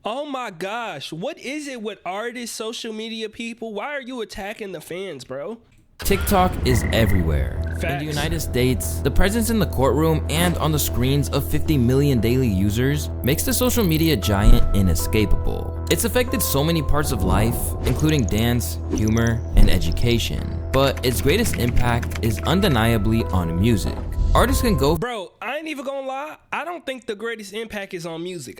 Oh my gosh, what is it with artists, social media people? Why are you attacking the fans, bro? TikTok is everywhere. Facts. In the United States, the presence in the courtroom and on the screens of 50 million daily users makes the social media giant inescapable. It's affected so many parts of life, including dance, humor, and education. But its greatest impact is undeniably on music. Artists can go. Bro, I ain't even gonna lie. I don't think the greatest impact is on music.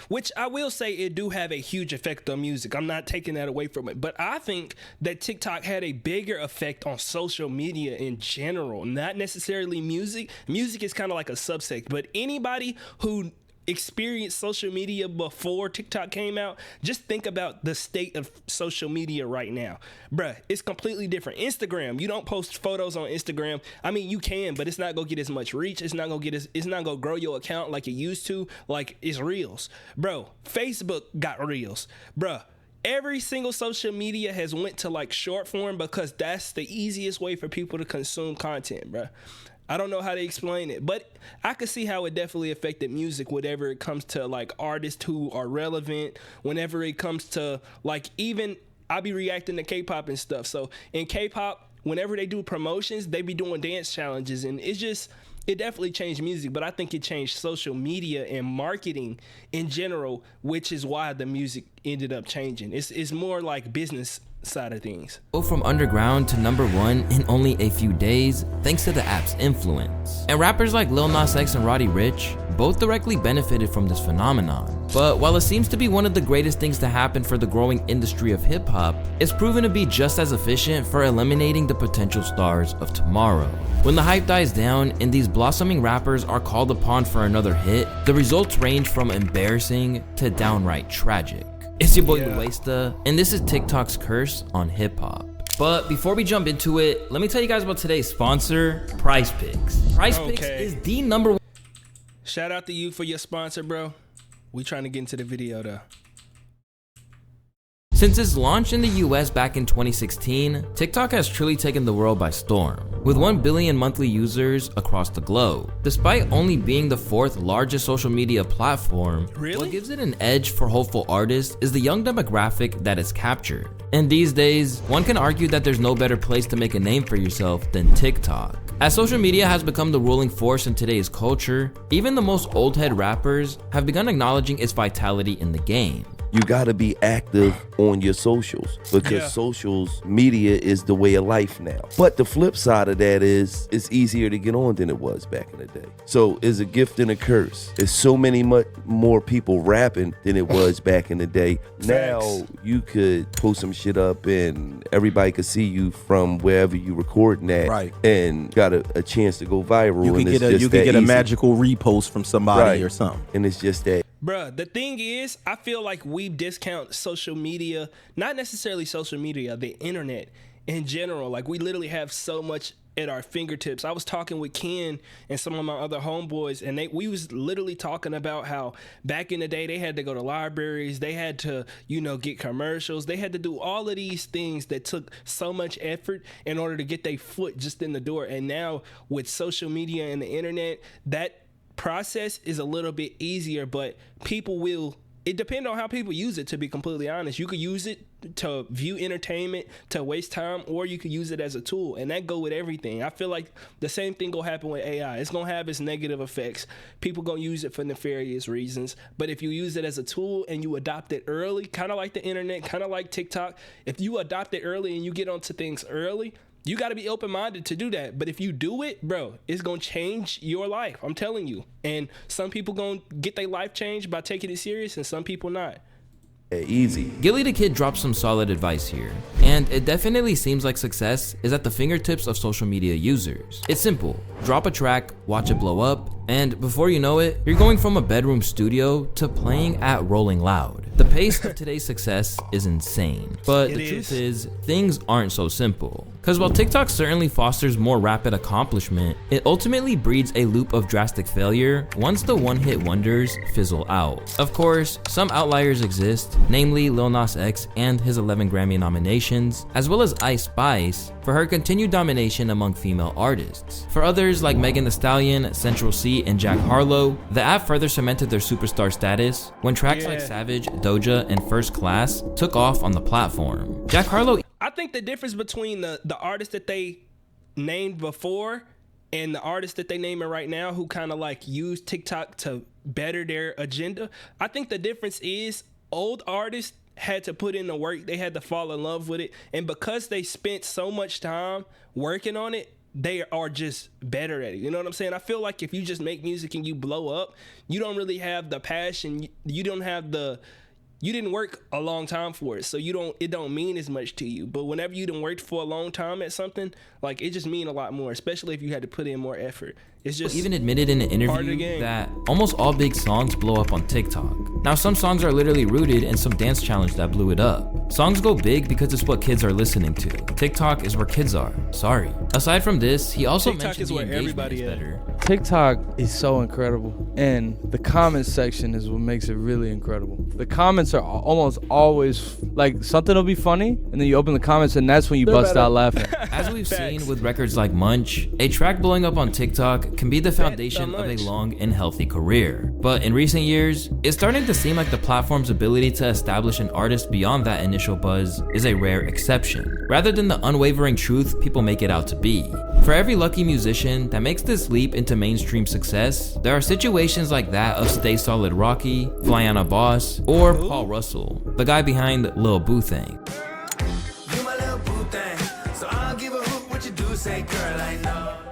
Which I will say it do have a huge effect on music. I'm not taking that away from it. But I think that TikTok had a bigger effect on social media in general, not necessarily music. Music is kind of like a subsect, but anybody who experienced social media before TikTok came out, just think about the state of social media right now. Bruh, it's completely different. Instagram, you don't post photos on Instagram. I mean, you can, but it's not gonna get as much reach. It's not gonna grow your account like it used to, like it's Reels. Bro, Facebook got Reels. Bruh, every single social media has went to like short form because that's the easiest way for people to consume content, bruh. I don't know how to explain it, but I could see how it definitely affected music whenever it comes to like artists who are relevant, whenever it comes to like even I be reacting to K-pop and stuff. So in K-pop, whenever they do promotions, they be doing dance challenges and it definitely changed music, but I think it changed social media and marketing in general, which is why the music ended up changing. It's more like business side of things. Go from underground to #1 in only a few days thanks to the app's influence. And rappers like Lil Nas X and Roddy Ricch both directly benefited from this phenomenon. But while it seems to be one of the greatest things to happen for the growing industry of hip-hop, it's proven to be just as efficient for eliminating the potential stars of tomorrow. When the hype dies down and these blossoming rappers are called upon for another hit, the results range from embarrassing to downright tragic. It's your boy Luesta, and this is TikTok's curse on hip-hop. But before we jump into it, let me tell you guys about today's sponsor, Prize Picks. Prize Picks is the #1. Shout out to you for your sponsor, bro. We trying to get into the video though. Since its launch in the US back in 2016, TikTok has truly taken the world by storm, with 1 billion monthly users across the globe. Despite only being the 4th largest social media platform, what gives it an edge for hopeful artists is the young demographic that it's captured. And these days, one can argue that there's no better place to make a name for yourself than TikTok. As social media has become the ruling force in today's culture, even the most old head rappers have begun acknowledging its vitality in the game. You gotta be active on your socials because socials media is the way of life now. But the flip side of that is it's easier to get on than it was back in the day. So it's a gift and a curse. There's so many much more people rapping than it was back in the day. Now you could post some shit up and everybody could see you from wherever you recording at, and got a chance to go viral. You can get a magical repost from somebody or something, and it's just that. Bruh, the thing is, I feel like we discount social media, not necessarily social media, the internet in general. Like we literally have so much at our fingertips. I was talking with Ken and some of my other homeboys, and we was literally talking about how back in the day they had to go to libraries, they had to, get commercials, they had to do all of these things that took so much effort in order to get their foot just in the door. And now with social media and the internet, that process is a little bit easier, but it depends on how people use it, to be completely honest. You could use it to view entertainment, to waste time, or you could use it as a tool, and that go with everything. I feel like the same thing gonna happen with AI. It's gonna have its negative effects. People gonna use it for nefarious reasons, but if you use it as a tool and you adopt it early, kind of like the internet, kind of like TikTok, if you adopt it early and you get onto things early, you got to be open-minded to do that. But if you do it, bro, it's going to change your life. I'm telling you. And some people going to get their life changed by taking it serious, and some people not. Easy. Gilly the Kid drops some solid advice here, and it definitely seems like success is at the fingertips of social media users. It's simple. Drop a track, watch it blow up, and before you know it, you're going from a bedroom studio to playing at Rolling Loud. The pace of today's success is insane, but the truth is, things aren't so simple. Because while TikTok certainly fosters more rapid accomplishment, it ultimately breeds a loop of drastic failure once the one-hit wonders fizzle out. Of course, some outliers exist, namely Lil Nas X and his 11 Grammy nominations, as well as Ice Spice, for her continued domination among female artists. For others like Megan Thee Stallion, Central C, and Jack Harlow, the app further cemented their superstar status when tracks like Savage, Doja, and First Class took off on the platform. Jack Harlow. I think the difference between the artists that they named before and the artists that they naming right now who kind of like use TikTok to better their agenda, I think the difference is old artists had to put in the work, they had to fall in love with it, and because they spent so much time working on it, they are just better at it. You know what I'm saying? I feel like if you just make music and you blow up, you don't really have the passion, you don't have you didn't work a long time for it, so it don't mean as much to you. But whenever you done worked for a long time at something, like it just mean a lot more, especially if you had to put in more effort. It's just even admitted in an interview that almost all big songs blow up on TikTok. Now, some songs are literally rooted in some dance challenge that blew it up. Songs go big because it's what kids are listening to. TikTok is where kids are. Sorry. Aside from this, he also TikTok mentioned is the where engagement everybody is is. better. TikTok is so incredible, and the comment section is what makes it really incredible. The comments are almost always like something will be funny, and then you open the comments, and that's when you bust out laughing. As we've seen with records like Munch, a track blowing up on TikTok can be the foundation of a long and healthy career. But in recent years, it's starting to seem like the platform's ability to establish an artist beyond that initial buzz is a rare exception, rather than the unwavering truth people make it out to be. For every lucky musician that makes this leap into mainstream success, there are situations like that of Stay Solid Rocky, Flyana Boss, or Paul Russell, the guy behind Lil Boo Thing.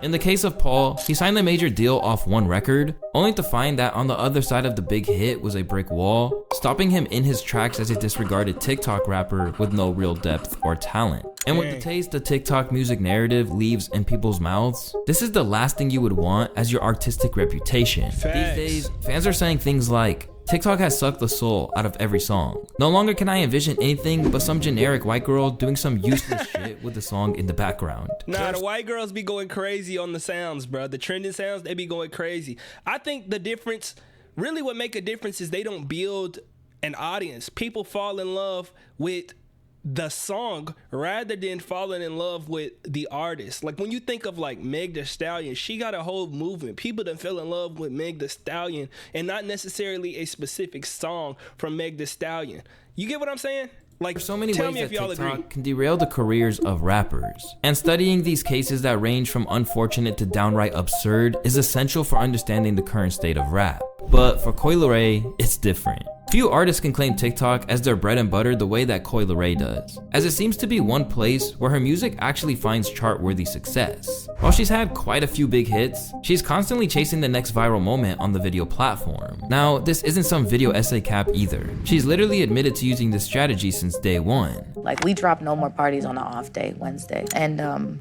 In the case of Paul, he signed a major deal off one record, only to find that on the other side of the big hit was a brick wall, stopping him in his tracks as a disregarded TikTok rapper with no real depth or talent. And with the taste the TikTok music narrative leaves in people's mouths, this is the last thing you would want as your artistic reputation. Facts. These days, fans are saying things like, TikTok has sucked the soul out of every song. No longer can I envision anything but some generic white girl doing some useless shit with the song in the background. Nah, the white girls be going crazy on the sounds, bro. The trending sounds, they be going crazy. I think the difference, really what make a difference is they don't build an audience. People fall in love with the song rather than falling in love with the artist. Like when you think of like Meg Thee Stallion, she got a whole movement. People that fell in love with Meg Thee Stallion and not necessarily a specific song from Meg Thee Stallion. You get what I'm saying? Like, There's so many tell ways me that if y'all agree. TikTok can derail the careers of rappers. And studying these cases that range from unfortunate to downright absurd is essential for understanding the current state of rap. But for Coi Leray, it's different. Few artists can claim TikTok as their bread and butter the way that Coi Leray does, as it seems to be one place where her music actually finds chart-worthy success. While she's had quite a few big hits, she's constantly chasing the next viral moment on the video platform. Now, this isn't some video essay cap either. She's literally admitted to using this strategy since day one. Like, we dropped No More Parties on an off day, Wednesday. And,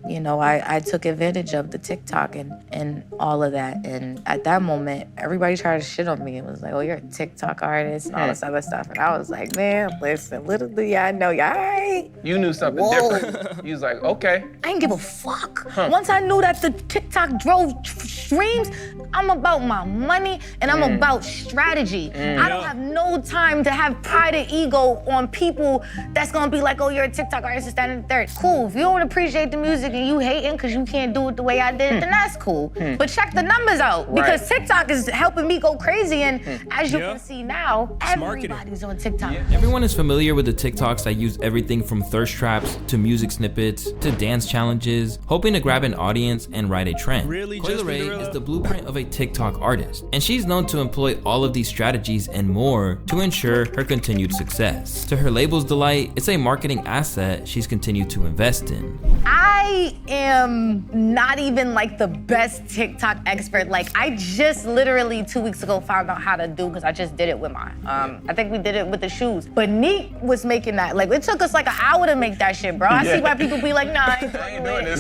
you know, I took advantage of the TikTok and all of that. And at that moment, everybody tried to shit on me. It was like, oh, you're a TikTok artist and all this other stuff. And I was like, man, listen, little do y'all know, y'all. You knew something different. You was like, okay. I ain't give a fuck. Once I knew that the TikTok drove streams, I'm about my money and I'm about strategy. I don't have no time to have pride and ego on people that's gonna be like, oh, you're a TikTok artist, standing third. Cool, if you don't appreciate the music and you hating because you can't do it the way I did, then that's cool. But check the numbers out, because TikTok is helping me go crazy, and as you can see now, everybody's on TikTok. Everyone is familiar with the TikToks that use everything from thirst traps to music snippets to dance challenges, hoping to grab an audience and ride a trend. Really, Coi Justin Leray Derulo? is the blueprint of a TikTok artist, and she's known to employ all of these strategies and more to ensure her continued success. To her label's delight, it's a marketing asset she's continued to invest in. I am not even like the best TikTok expert. Like, I just literally 2 weeks ago found out how to do, because I just did it with mine. I think we did it with the shoes. But Neek was making that. Like, it took us like an hour to make that shit, bro. I see why people be like, nah, I ain't I ain't doing this.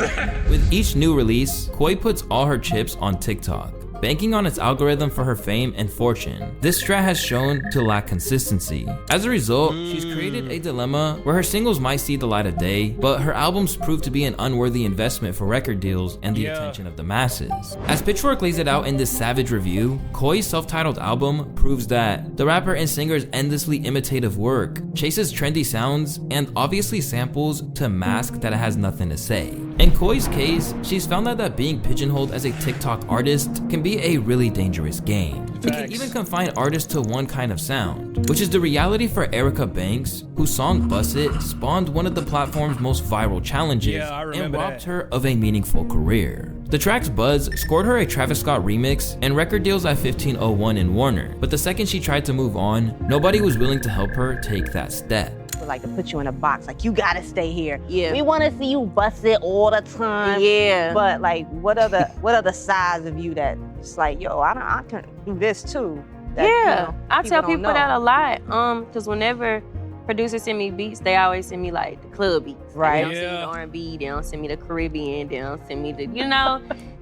With each new release, Coi puts all her chips on TikTok. banking on its algorithm for her fame and fortune. This strat has shown to lack consistency. As a result, she's created a dilemma where her singles might see the light of day, but her albums prove to be an unworthy investment for record deals and the attention of the masses. As Pitchfork lays it out in this savage review, Koi's self-titled album proves that the rapper and singer's endlessly imitative work chases trendy sounds and obviously samples to mask that it has nothing to say. In Koi's case, she's found out that being pigeonholed as a TikTok artist can be a really dangerous game. It can even confine artists to one kind of sound, which is the reality for Erica Banks, whose song Bust It spawned one of the platform's most viral challenges and robbed her of a meaningful career. The track's buzz scored her a Travis Scott remix and record deals at 1501 in Warner, but the second she tried to move on, nobody was willing to help her take that step. Like to put you in a box, like you gotta stay here. Yeah. We want to see you bust it all the time. Yeah. But like, what are the sides of you that it's like, yo, I can do this too. That, yeah, you know, I tell people that a lot. Cause whenever producers send me beats, they always send me like the club beats. Right. They don't send me the R&B. They don't send me the Caribbean. They don't send me the, you know.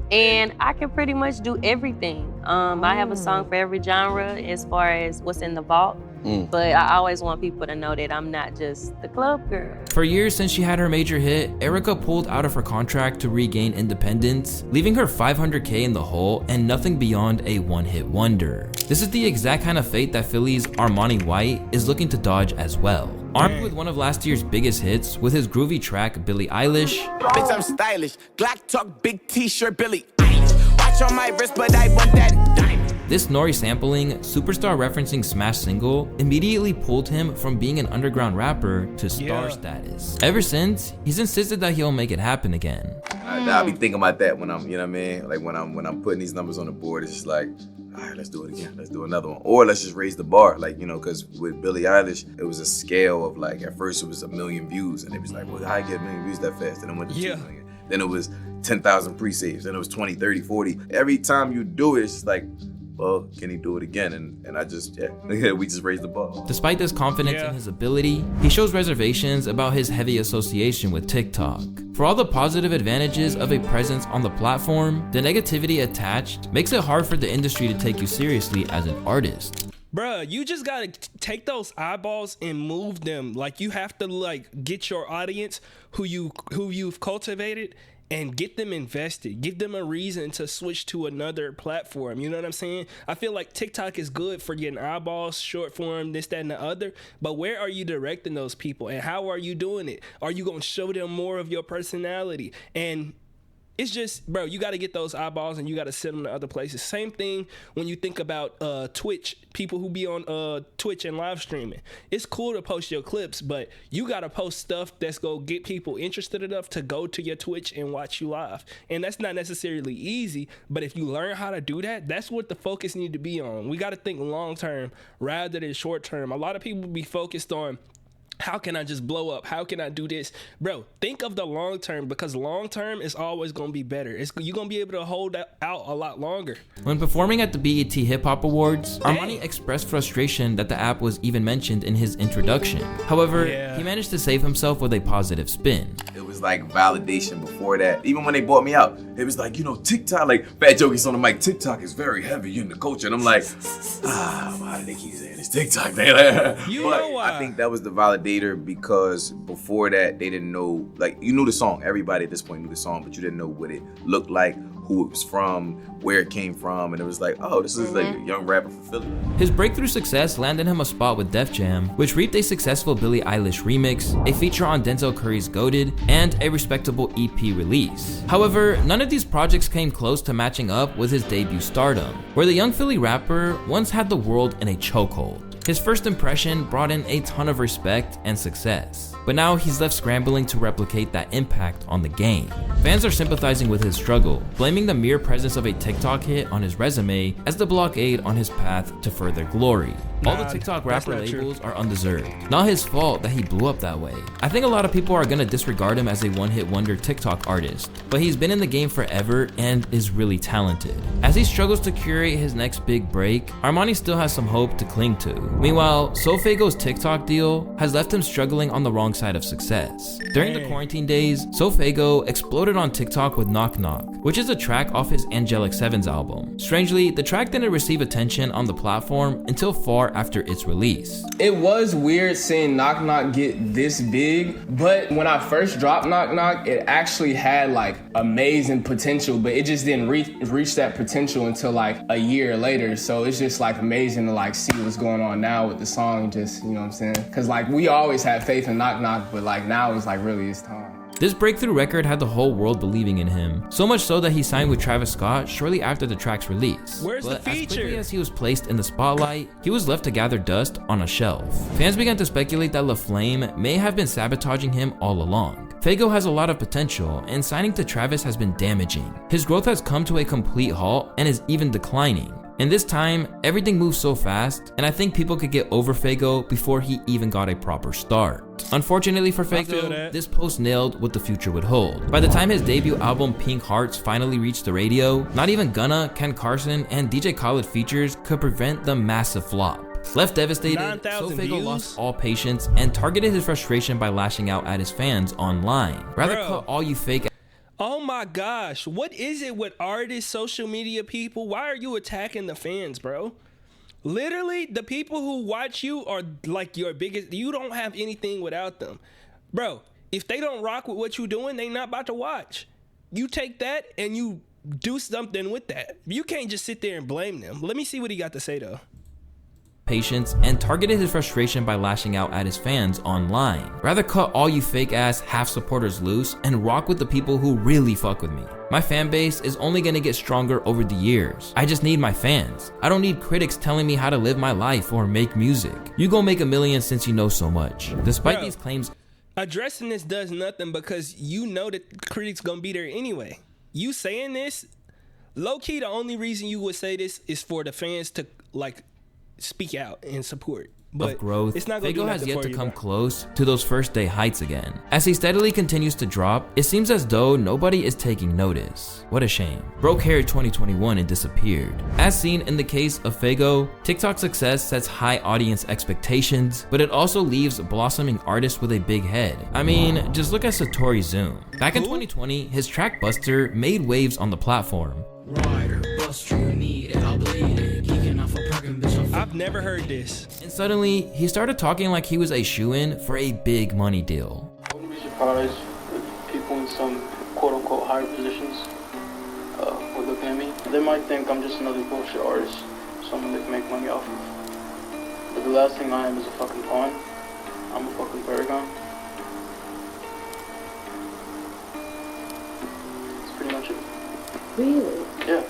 And I can pretty much do everything. I have a song for every genre as far as what's in the vault. But I always want people to know that I'm not just the club girl. For years since she had her major hit, Erica pulled out of her contract to regain independence, leaving her $500K in the hole and nothing beyond a one-hit wonder. This is the exact kind of fate that Philly's Armani White is looking to dodge as well. Armed with one of last year's biggest hits with his groovy track Billie Eilish. Bitch, I'm stylish. Glock talk, big t-shirt, Billie Eilish. Watch on my wrist, but I want that diamond. This Nori sampling, superstar referencing Smash single immediately pulled him from being an underground rapper to star status. Ever since, he's insisted that he'll make it happen again. I'll be thinking about that when I'm, you know what I mean? Like when I'm putting these numbers on the board, it's just like, all right, let's do it again. Let's do another one. Or let's just raise the bar. Like, you know, because with Billie Eilish, it was a scale of like, at first it was 1 million views. And it was like, well, how I get 1 million views that fast? And then it went to 2 million. Then it was 10,000 pre-saves. Then it was 20, 30, 40. Every time you do it, it's just like, well, can he do it again? And I just, we just raised the bar. Despite this confidence in his ability, he shows reservations about his heavy association with TikTok. For all the positive advantages of a presence on the platform, the negativity attached makes it hard for the industry to take you seriously as an artist. Bruh, you just gotta take those eyeballs and move them. Like, you have to like get your audience who you've cultivated and get them invested. Give them a reason to switch to another platform. You know what I'm saying? I feel like TikTok is good for getting eyeballs, short form, this, that, and the other. But where are you directing those people? And how are you doing it? Are you going to show them more of your personality? And it's just, bro, you got to get those eyeballs and you got to send them to other places. Same thing when you think about Twitch, people who be on Twitch and live streaming. It's cool to post your clips, but you got to post stuff that's going to get people interested enough to go to your Twitch and watch you live. And that's not necessarily easy, but if you learn how to do that, that's what the focus need to be on. We got to think long term rather than short term. A lot of people be focused on, how can I just blow up? How can I do this? Bro, think of the long term, because long term is always going to be better. You're going to be able to hold that out a lot longer. When performing at the BET Hip Hop Awards, Armani expressed frustration that the app was even mentioned in his introduction. However, he managed to save himself with a positive spin. It was like validation before that. Even when they bought me out, it was like, you know, TikTok, like Fat Joey's on the mic, TikTok is very heavy in the culture. And I'm like, why do they keep saying it's TikTok? You know why? I think that was the validator, because before that, they didn't know, like, you knew the song. Everybody at this point knew the song, but you didn't know what it looked like, who it was from, where it came from, and it was like, oh, this is like a young rapper from Philly. His breakthrough success landed him a spot with Def Jam, which reaped a successful Billie Eilish remix, a feature on Denzel Curry's Goated, and a respectable EP release. However, none of these projects came close to matching up with his debut stardom, where the young Philly rapper once had the world in a chokehold. His first impression brought in a ton of respect and success, but now he's left scrambling to replicate that impact on the game. Fans are sympathizing with his struggle, blaming the mere presence of a TikTok hit on his resume as the blockade on his path to further glory. All the TikTok rapper labels are undeserved. Not his fault that he blew up that way. I think a lot of people are gonna disregard him as a one-hit wonder TikTok artist, but he's been in the game forever and is really talented. As he struggles to curate his next big break, Armani still has some hope to cling to. Meanwhile, SoFaygo's TikTok deal has left him struggling on the wrong side of success. During the quarantine days, SoFaygo exploded on TikTok with Knock Knock, which is a track off his Angelic Sevens album. Strangely, the track didn't receive attention on the platform until far after its release. It was weird seeing Knock Knock get this big, but when I first dropped Knock Knock, it actually had like amazing potential, but it just didn't reach that potential until like a year later. So it's just like amazing to like see what's going on now with the song, just, you know what I'm saying? Cause like we always had faith in Knock Knock, but like now it's like really it's time. This breakthrough record had the whole world believing in him, so much so that he signed with Travis Scott shortly after the track's release. Where's but the feature? As quickly as he was placed in the spotlight, he was left to gather dust on a shelf. Fans began to speculate that LaFlame may have been sabotaging him all along. Faygo has a lot of potential, and signing to Travis has been damaging. His growth has come to a complete halt and is even declining. And this time, everything moves so fast, and I think people could get over Faygo before he even got a proper start. Unfortunately for Faygo, this post nailed what the future would hold. By the time his debut album Pink Hearts finally reached the radio, not even Gunna, Ken Carson, and DJ Khaled features could prevent the massive flop. Left devastated, SoFaygo lost all patience and targeted his frustration by lashing out at his fans online. Rather cut all you fake. Oh my gosh, what is it with artists, social media people? Why are you attacking the fans, bro? Literally, the people who watch you are like your biggest, you don't have anything without them. Bro, if they don't rock with what you're doing, they not about to watch. You take that and you do something with that. You can't just sit there and blame them. Let me see what he got to say though. Patience and targeted his frustration by lashing out at his fans online. Rather cut all you fake ass half supporters loose and rock with the people who really fuck with me. My fan base is only gonna get stronger over the years. I just need my fans. I don't need critics telling me how to live my life or make music. You gon' make $1 million since you know so much. Despite these claims, addressing this does nothing because you know that critics gonna be there anyway. You saying this, low key, the only reason you would say this is for the fans to like speak out and support. But of growth, it's not gonna Faygo has yet to come close to those first day heights again. As he steadily continues to drop, it seems as though nobody is taking notice. What a shame. Broke hair 2021 and disappeared. As seen in the case of Faygo, TikTok success sets high audience expectations, but it also leaves blossoming artists with a big head. I mean, just look at Satori Zoom. Back in 2020, his track Buster made waves on the platform. Rider, Buster, you need it, I'll bleed it. Kicking off a parking bitch. I've never heard this. And suddenly, he started talking like he was a shoo-in for a big money deal. I wouldn't be surprised if people in some quote-unquote higher positions would look at me. They might think I'm just another bullshit artist, someone they can make money off of. But the last thing I am is a fucking pawn. I'm a fucking paragon. That's pretty much it. Really? Yeah.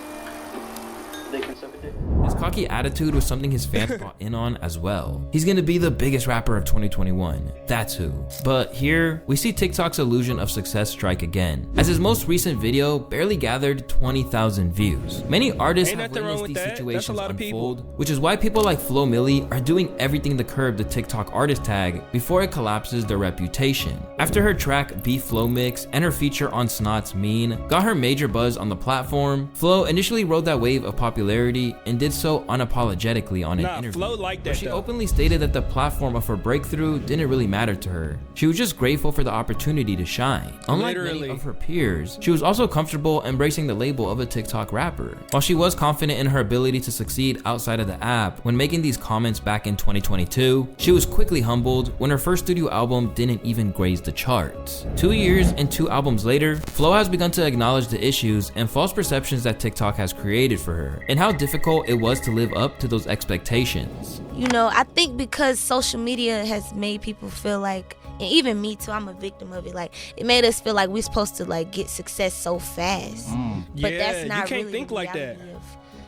They can suck a dick. His cocky attitude was something his fans bought in on as well. He's gonna be the biggest rapper of 2021. That's who. But here, we see TikTok's illusion of success strike again, as his most recent video barely gathered 20,000 views. Many artists have witnessed these situations unfold, which is why people like Flo Milli are doing everything to curb the TikTok artist tag before it collapses their reputation. After her track Beef Flow Mix and her feature on Snot's Mean got her major buzz on the platform, Flo initially rode that wave of popularity and did so unapologetically on an interview. Flo liked that, she openly stated that the platform of her breakthrough didn't really matter to her. She was just grateful for the opportunity to shine. Unlike many of her peers, she was also comfortable embracing the label of a TikTok rapper. While she was confident in her ability to succeed outside of the app when making these comments back in 2022, she was quickly humbled when her first studio album didn't even graze the charts. 2 years and 2 albums later, Flo has begun to acknowledge the issues and false perceptions that TikTok has created for her, and how difficult it was to live up to those expectations. You know, I think because social media has made people feel like, and even me too, I'm a victim of it, like it made us feel like we're supposed to like get success so fast. But Yeah, that's not you can't really think the like reality that. of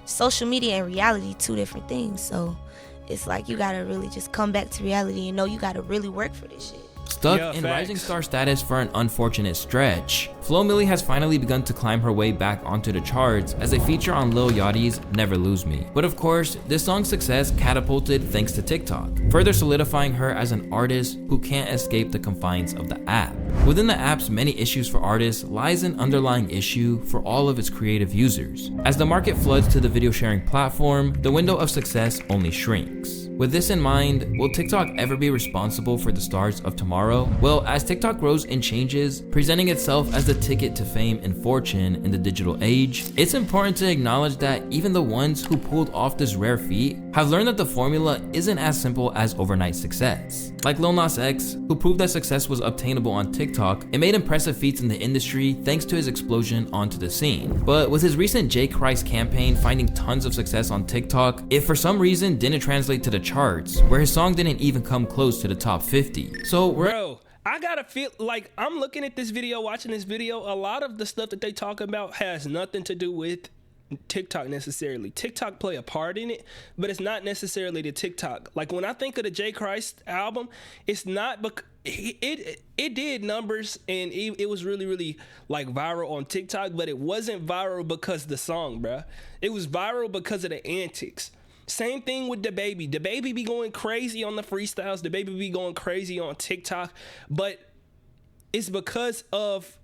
social media and reality, two different things. So it's like you gotta really just come back to reality and know you gotta really work for this shit. Stuck in rising star status for an unfortunate stretch, Flo Milli has finally begun to climb her way back onto the charts as a feature on Lil Yachty's Never Lose Me. But of course, this song's success catapulted thanks to TikTok, further solidifying her as an artist who can't escape the confines of the app. Within the app's many issues for artists lies an underlying issue for all of its creative users. As the market floods to the video sharing platform, the window of success only shrinks. With this in mind, will TikTok ever be responsible for the stars of tomorrow? Well, as TikTok grows and changes, presenting itself as the ticket to fame and fortune in the digital age, it's important to acknowledge that even the ones who pulled off this rare feat have learned that the formula isn't as simple as overnight success. Like Lil Nas X, who proved that success was obtainable on TikTok and made impressive feats in the industry thanks to his explosion onto the scene. But with his recent J. Christ campaign finding tons of success on TikTok, it for some reason didn't translate to the charts, where his song didn't even come close to the top 50. So bro, I gotta feel like I'm looking at this video, watching this video, a lot of the stuff that they talk about has nothing to do with TikTok necessarily. TikTok play a part in it, but it's not necessarily the TikTok. Like when I think of the J. Christ album, it's not because it did numbers and it was really like viral on TikTok, but it wasn't viral because of the song, bruh. It was viral because of the antics. Same thing with DaBaby. DaBaby be going crazy on the freestyles. DaBaby be going crazy on TikTok, but it's because of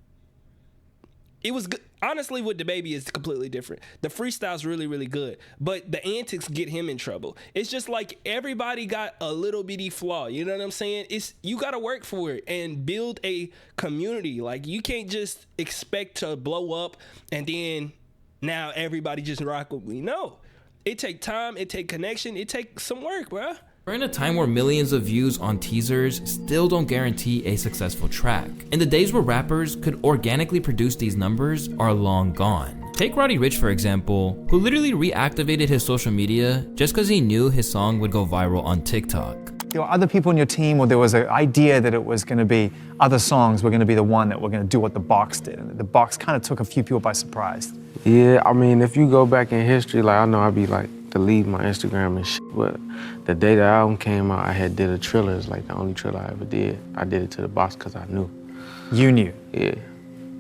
it was good. Honestly, with DaBaby is completely different. The freestyle's really good, but the antics get him in trouble. It's just like everybody got a little bitty flaw. You know what I'm saying? It's you got to work for it and build a community. Like you can't just expect to blow up and then now everybody just rock with me. No. It take time, it take connection, it take some work, bruh. We're in a time where millions of views on teasers still don't guarantee a successful track. And the days where rappers could organically produce these numbers are long gone. Take Roddy Ricch for example, who literally reactivated his social media just because he knew his song would go viral on TikTok. There were other people in your team, or there was an idea that it was going to be other songs were going to be the one that were going to do what The Box did. And The Box kind of took a few people by surprise. Yeah, I mean, if you go back in history, like I know I'd be like delete my Instagram and shit, but the day the album came out, I had did a Triller. It's like the only Triller I ever did. I did it to The Box because I knew. You knew? Yeah.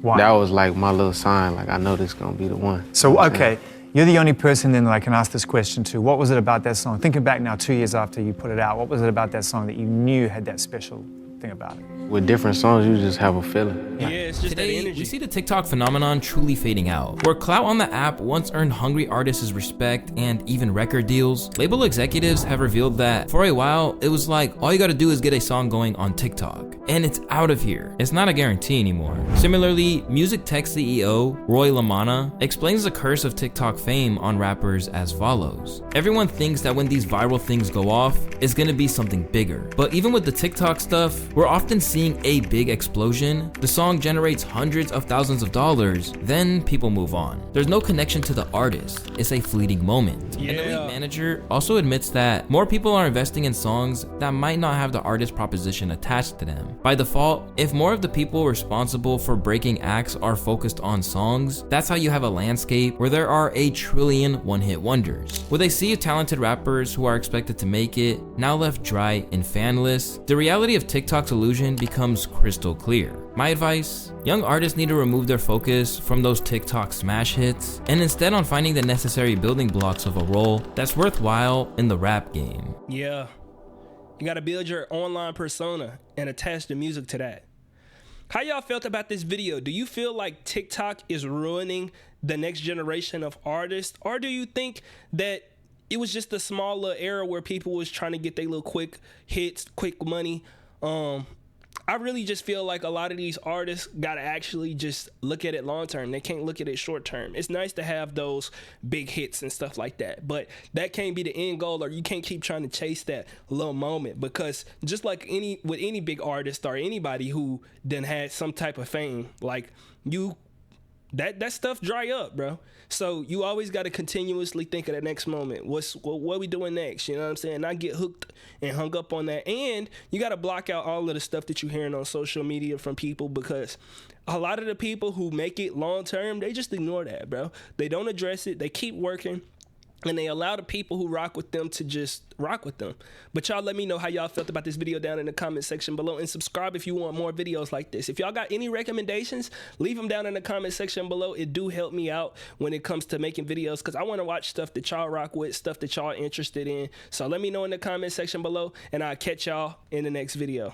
Why? That was like my little sign, like I know this is gonna be the one. So, okay, you're the only person then that I can ask this question to. What was it about that song? Thinking back now 2 years after you put it out, what was it about that song that you knew had that special thing about it? With different songs, you just have a feeling. Yeah, it's just Today, that energy. we see the TikTok phenomenon truly fading out. Where clout on the app once earned hungry artists respect and even record deals, label executives have revealed that for a while, it was like, all you gotta do is get a song going on TikTok. And it's out of here. It's not a guarantee anymore. Similarly, music tech CEO Roy LaManna explains the curse of TikTok fame on rappers as follows. Everyone thinks that when these viral things go off, it's gonna be something bigger. But even with the TikTok stuff, we're often seeing a big explosion. The song generates hundreds of thousands of dollars, then people move on. There's no connection to the artist. It's a fleeting moment. Yeah. And the lead manager also admits that more people are investing in songs that might not have the artist proposition attached to them. By default, if more of the people responsible for breaking acts are focused on songs, that's how you have a landscape where there are a trillion one-hit wonders. With a sea of talented rappers who are expected to make it, now left dry and fanless, the reality of TikTok's illusion becomes crystal clear. My advice, young artists need to remove their focus from those TikTok smash hits and instead on finding the necessary building blocks of a role that's worthwhile in the rap game. Yeah. You gotta build your online persona and attach the music to that. How y'all felt about this video? Do you feel like TikTok is ruining the next generation of artists? Or do you think that it was just a small little era where people was trying to get their little quick hits, quick money? I really just feel like a lot of these artists gotta actually just look at it long term. They can't look at it short term. It's nice to have those big hits and stuff like that, but that can't be the end goal, or you can't keep trying to chase that little moment, because just like with any big artist or anybody who then had some type of fame, like that stuff dry up, bro. So you always got to continuously think of the next moment. What we doing next? You know what I'm saying? Not get hooked and hung up on that. And you got to block out all of the stuff that you're hearing on social media from people, because a lot of the people who make it long term, they just ignore that, bro. They don't address it. They keep working. and they allow the people who rock with them to just rock with them. But y'all let me know how y'all felt about this video down in the comment section below, and subscribe if you want more videos like this. If y'all got any recommendations, leave them down in the comment section below. It do help me out when it comes to making videos, because I want to watch stuff that y'all rock with, stuff that y'all interested in. So let me know in the comment section below, and I'll catch y'all in the next video.